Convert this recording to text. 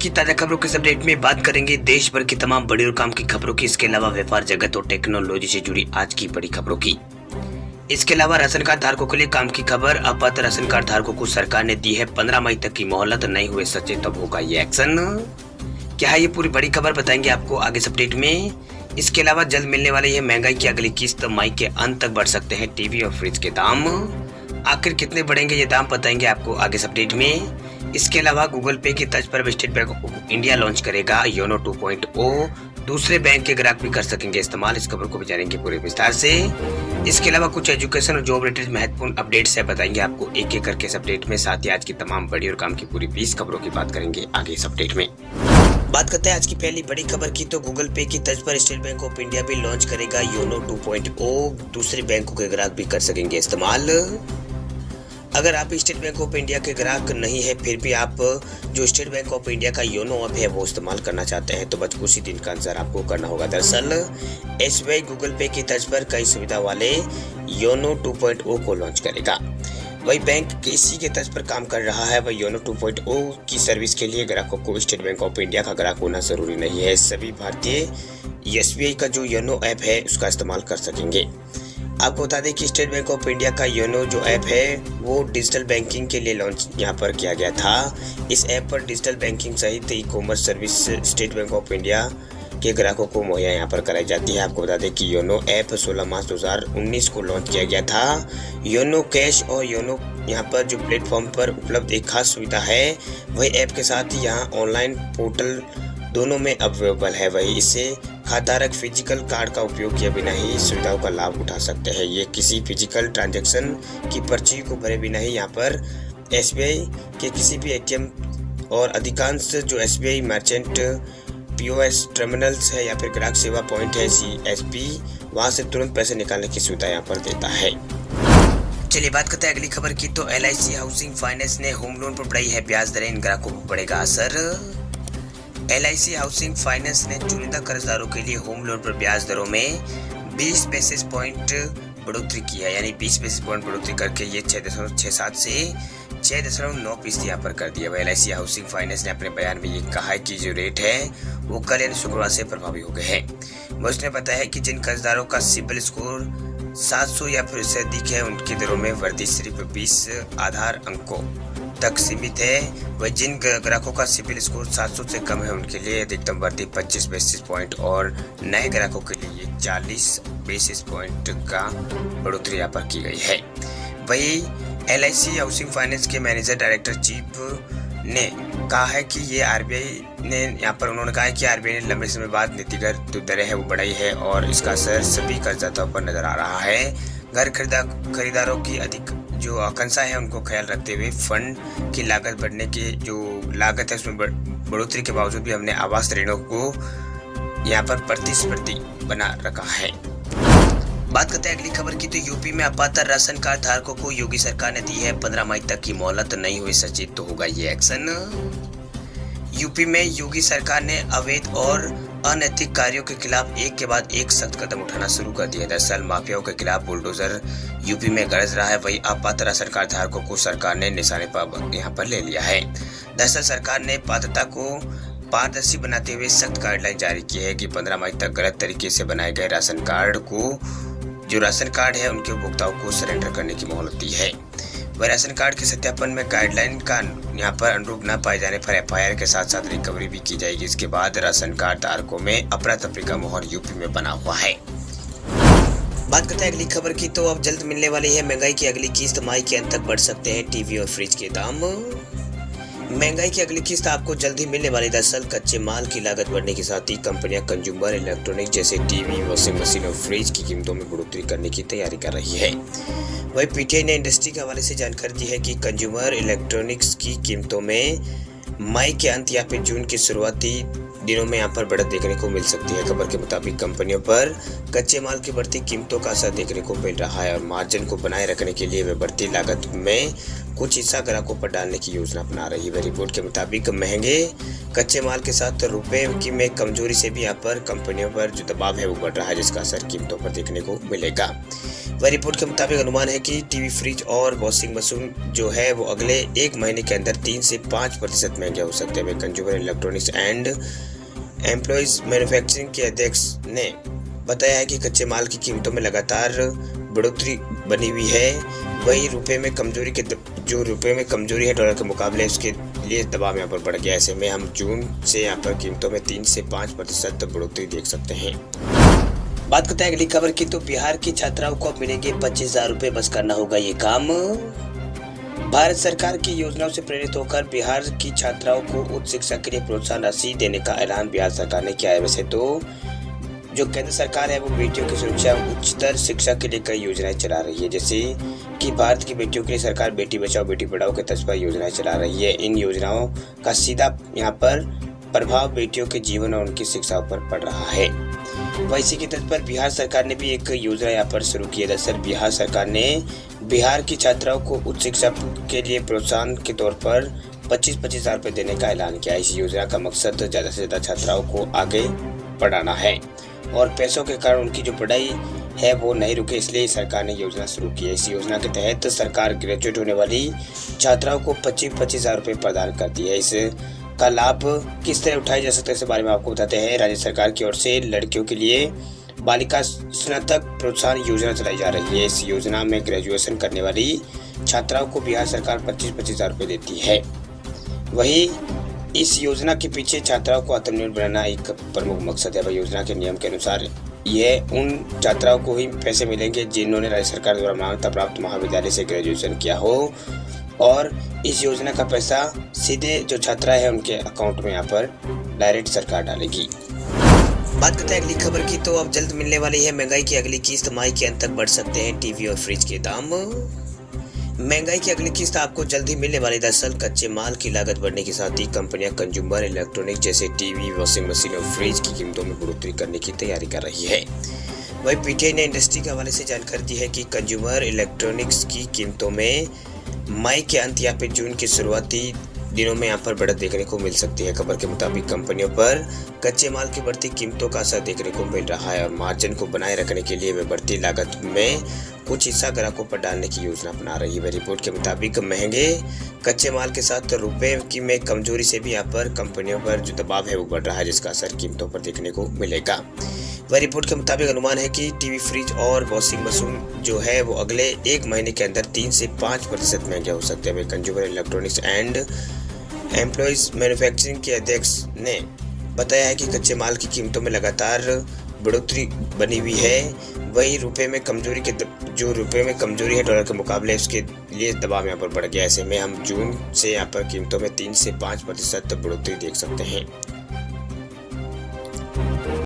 की ताजा खबरों के इस अपडेट में बात करेंगे देश भर की तमाम बड़ी और काम की खबरों की, इसके अलावा व्यापार जगत और टेक्नोलॉजी से जुड़ी आज की बड़ी खबरों की। इसके अलावा राशन कार्ड धारकों के लिए काम की खबर। अपात्र राशन कार्ड धारकों को सरकार ने दी है 15 मई तक की मोहलत, नहीं हुए सचेत तब होगा ये एक्शन। क्या है ये पूरी बड़ी खबर, बताएंगे आपको आगे इस अपडेट में। इसके अलावा जल्द मिलने वाली है महंगाई की अगली किस्त, मई के अंत तक बढ़ सकते हैं टीवी और फ्रिज के दाम। आखिर कितने बढ़ेंगे ये दाम, बताएंगे आपको आगे इस अपडेट में। इसके अलावा गूगल पे की तर्ज पर state bank of India launch करेगा योनो 2.0, दूसरे बैंक के ग्राहक भी कर सकेंगे इस्तेमाल। इस खबर को भी जानेंगे पूरे विस्तार से। इसके अलावा कुछ एजुकेशन और जॉब रिलेटेड महत्वपूर्ण अपडेट्स है, बताएंगे आपको एक एक करके इस अपडेट में। साथ ही आज की तमाम बड़ी और काम की पूरी 20 खबरों की बात करेंगे आगे इस अपडेट में। बात करते हैं आज की पहली बड़ी खबर की, तो गूगल पे की तर्ज पर स्टेट बैंक ऑफ इंडिया भी लॉन्च करेगा योनो 2.0, दूसरे बैंकों के ग्राहक भी कर सकेंगे इस्तेमाल। अगर आप स्टेट बैंक ऑफ इंडिया के ग्राहक नहीं है, फिर भी आप जो स्टेट बैंक ऑफ इंडिया का योनो ऐप है वो इस्तेमाल करना चाहते हैं, तो बस कुछ ही दिन का इंतजार आपको करना होगा। दरअसल एसबीआई गूगल पे की तर्ज पर कई सुविधा वाले योनो 2.0 को लॉन्च करेगा। वही बैंक इसी के तर्ज पर काम कर रहा है। वही योनो 2.0 की सर्विस के लिए ग्राहकों को स्टेट बैंक ऑफ इंडिया का ग्राहक होना जरूरी नहीं है। सभी भारतीय एसबीआई का जो योनो ऐप है उसका इस्तेमाल कर सकेंगे। आपको बता दें कि स्टेट बैंक ऑफ इंडिया का योनो जो ऐप है वो डिजिटल बैंकिंग के लिए लॉन्च यहाँ पर किया गया था। इस ऐप पर डिजिटल बैंकिंग सहित e commerce service state bank of India के ग्राहकों को मुहैया यहाँ पर कराई जाती है। आपको बता दें कि योनो ऐप 16 मार्च 2019 को लॉन्च किया गया था। योनो कैश और योनो यहाँ पर जो प्लेटफॉर्म पर उपलब्ध एक खास सुविधा है, वही ऐप के साथ ही यहाँ ऑनलाइन पोर्टल दोनों में अवेलेबल है। वही इससे खाताधारक फिजिकल कार्ड का उपयोग किए बिना ही सुविधाओं का लाभ उठा सकते हैं। ये किसी फिजिकल ट्रांजैक्शन की पर्ची को भरे बिना ही यहाँ पर एसबीआई के किसी भी एटीएम और अधिकांश जो एसबीआई मर्चेंट पीओएस टर्मिनल्स है या फिर ग्राहक सेवा पॉइंट है सीएसपी, वहां से तुरंत पैसे निकालने की सुविधा यहाँ पर देता है। चलिए बात करते हैं अगली खबर की, तो एलआईसी हाउसिंग फाइनेंस ने होम लोन पर बढ़ाई है ब्याज दरें, इन ग्राहकों को पड़ेगा असर। एलआईसी हाउसिंग फाइनेंस ने चुनिंदा कर्जदारों के लिए होम लोन पर ब्याज दरों में 20 बेसिस पॉइंट बढ़ोतरी की है, यानी 20 बेसिस पॉइंट बढ़ोतरी करके ये 6.67 से 6.9% यहाँ पर कर दिया। वह एलआईसी हाउसिंग फाइनेंस ने अपने बयान में ये कहा है कि जो रेट है वो कल यानी शुक्रवार से प्रभावी हो गए हैं। उसने बताया है कि जिन कर्जदारों का सिबिल स्कोर 700 या फिर उससे अधिक है, उनकी दरों में वृद्धि सिर्फ 20 आधार अंकों तक सीमित है। वह जिन ग्राहकों का सिबिल स्कोर 700 से कम है, उनके लिए अधिकतम वृद्धि 25 बेसिस पॉइंट और नए ग्राहकों के लिए 40 बेसिस पॉइंट का बढ़ोतरी यहाँ पर की गई है। वही एलआईसी हाउसिंग फाइनेंस के मैनेजर डायरेक्टर चीफ ने कहा है कि ये आरबीआई ने यहाँ पर उन्होंने कहा है कि आरबीआई ने लंबे समय बाद नीतिगत जो दरें है वो बढ़ाई है और इसका असर सभी कर्जदाताओं पर नजर आ रहा है। घर खरीदारों की अधिक जो आकांक्षा है उनको ख्याल रखते हुए फंड की लागत बढ़ने की जो लागत है उसमें बढ़ोतरी के बावजूद भी हमने आवास ऋणों को यहाँ पर प्रतिस्पर्धी बना रखा है। बात करते हैं अगली खबर की, तो यूपी में अपात्र राशन कार्ड धारकों को योगी सरकार ने दी है 15 मई तक की मोहलत, नहीं हुई सचेत तो होगा ये एक्शन। यूपी में योगी सरकार ने अवैध और अनैतिक कार्यों के खिलाफ एक के बाद एक सख्त कदम उठाना शुरू कर दिया। दरअसल माफियाओं के खिलाफ बुलडोजर यूपी में गरज रहा है। वही अपात्र राशन कार्ड धारकों को सरकार ने निशाने पर यहाँ पर ले लिया है। दरअसल सरकार ने पात्रता को पारदर्शी बनाते हुए सख्त गाइडलाइन जारी की है कि 15 मई तक गलत तरीके से बनाए गए राशन कार्ड को जो राशन कार्ड है उनके उपभोक्ताओं को सरेंडर करने की मोहलत दी है। वह राशन कार्ड के सत्यापन में गाइडलाइन का यहाँ पर अनुरूप न पाए जाने पर एफआईआर के साथ साथ रिकवरी भी की जाएगी। इसके बाद राशन कार्ड धारकों में अफरा तफरी का माहौल यूपी में बना हुआ है। बात करते हैं अगली खबर की, तो अब जल्द मिलने वाली है महंगाई की अगली किस्त, मई के अंत तक बढ़ सकते हैं टीवी और फ्रिज के दाम। महंगाई की अगली किस्त आपको जल्द ही मिलने वाली। दरअसल कच्चे माल की लागत बढ़ने के साथ ही कंपनियां कंज्यूमर इलेक्ट्रॉनिक जैसे टीवी, वॉशिंग मशीन और फ्रिज की कीमतों में बढ़ोतरी करने की तैयारी कर रही है। वही पीटीआई ने इंडस्ट्री के हवाले से जानकारी दी है कि कंज्यूमर इलेक्ट्रॉनिक्स की कीमतों में मई के अंत या फिर जून के शुरुआती दिनों में यहाँ पर बढ़त देखने को मिल सकती है। खबर के मुताबिक कंपनियों पर कच्चे माल की बढ़ती कीमतों का असर देखने को मिल रहा है और मार्जिन को बनाए रखने के लिए वे बढ़ती लागत में कुछ हिस्सा ग्राहकों पर डालने की योजना अपना रही है। रिपोर्ट के मुताबिक महंगे कच्चे माल के साथ रुपए की में कमजोरी से भी यहाँ पर कंपनियों पर जो दबाव है वो बढ़ रहा है, जिसका असर कीमतों पर देखने को मिलेगा। वह रिपोर्ट के मुताबिक अनुमान है कि टीवी, फ्रिज और वॉशिंग मशीन जो है वो अगले एक महीने के अंदर 3 से 5% में महंगे हो सकते हैं। Consumer electronics and employees manufacturing के अध्यक्ष ने बताया है कि कच्चे माल की कीमतों में लगातार बढ़ोतरी बनी हुई है। वही रुपए में कमजोरी है डॉलर के मुकाबले, उसके लिए दबाव यहाँ पर बढ़ गया। ऐसे में हम जून से यहाँ पर कीमतों में 3 से 5% तक बढ़ोतरी देख सकते हैं। बात करते हैं अगली खबर की, तो बिहार की छात्राओं को अब मिलेंगे 25,000 रुपए, बस करना होगा ये काम। भारत सरकार की योजनाओं से प्रेरित होकर बिहार की छात्राओं को उच्च शिक्षा के लिए प्रोत्साहन राशि देने का ऐलान बिहार सरकार ने किया है। वैसे तो जो केंद्र सरकार है वो बेटियों की सुरक्षा उच्चतर शिक्षा के लिए कई योजनाएं चला रही है, जैसे कि भारत की बेटियों के लिए सरकार बेटी बचाओ बेटी पढ़ाओ के तर्ज पर योजनाएं चला रही है। इन योजनाओं का सीधा यहाँ पर प्रभाव बेटियों के जीवन और उनकी शिक्षा पर पड़ रहा है। वहीं इसी के तर्ज पर बिहार सरकार ने भी एक योजना यहाँ पर शुरू की है। दरअसल बिहार सरकार ने बिहार की छात्राओं को उच्च शिक्षा के लिए प्रोत्साहन के तौर पर 25,000 रुपए देने का ऐलान किया है। इस योजना का मकसद ज्यादा से ज्यादा छात्राओं को आगे बढ़ाना है और पैसों के कारण उनकी जो पढ़ाई है वो नहीं रुके, इसलिए सरकार ने योजना शुरू की है। इस योजना के तहत सरकार ग्रेजुएट होने वाली छात्राओं को 25,000 रुपए प्रदान करती है। इसका लाभ किस तरह उठाया जा सकता है, इस बारे में आपको बताते हैं। राज्य सरकार की ओर से लड़कियों के लिए बालिका स्नातक प्रोत्साहन योजना चलाई जा रही है। इस योजना में ग्रेजुएशन करने वाली छात्राओं को बिहार सरकार 25,000 रुपए देती है। वही इस योजना के पीछे छात्राओं को आत्मनिर्भर बनाना एक प्रमुख मकसद है। योजना के नियम के अनुसार ये उन छात्राओं को ही पैसे मिलेंगे जिन्होंने राज्य सरकार द्वारा मान्यता प्राप्त महाविद्यालय से ग्रेजुएशन किया हो, और इस योजना का पैसा सीधे जो छात्रा है उनके अकाउंट में यहाँ पर डायरेक्ट सरकार डालेगी। बात करते हैं अगली खबर की, तो अब जल्द मिलने वाली है महंगाई की अगली किस्त। माई के अंत तक बढ़ सकते हैं टीवी और फ्रिज के दाम। महंगाई की अगली किस्त आपको जल्द ही मिलने वाली। दरअसल कच्चे माल की लागत बढ़ने के साथ ही कंपनियां कंज्यूमर इलेक्ट्रॉनिक जैसे टीवी, वॉशिंग मशीन और फ्रिज की कीमतों में बढ़ोतरी करने की तैयारी कर रही है। वहीं पीटीआई ने इंडस्ट्री के हवाले से जानकारी दी है कि कंज्यूमर इलेक्ट्रॉनिक्स की कीमतों में मई के अंत या फिर जून के शुरुआती दिनों में यहाँ पर बढ़त देखने को मिल सकती है। खबर के मुताबिक कंपनियों पर कच्चे माल की बढ़ती कीमतों का असर देखने को मिल रहा है और मार्जिन को बनाए रखने के लिए वे बढ़ती लागत में कुछ हिस्सा ग्राहकों पर डालने की योजना बना रही है। रिपोर्ट के मुताबिक महंगे कच्चे माल के साथ रुपए की में कमजोरी से भी यहाँ पर कंपनियों पर जो दबाव है वो बढ़ रहा है, जिसका असर कीमतों पर देखने को मिलेगा। वह रिपोर्ट के मुताबिक अनुमान है कि टीवी, फ्रिज और वॉशिंग मशीन जो है वो अगले एक महीने के अंदर 3 से 5% महंगे हो सकते हैं। Consumer electronics and employees manufacturing के अध्यक्ष ने बताया है कि कच्चे माल की कीमतों में लगातार बढ़ोतरी बनी हुई है। वही रुपए में कमजोरी है डॉलर के मुकाबले, उसके लिए दबाव यहाँ पर बढ़ गया। ऐसे में हम जून से यहाँ पर कीमतों में 3 से 5% तक बढ़ोतरी देख सकते हैं।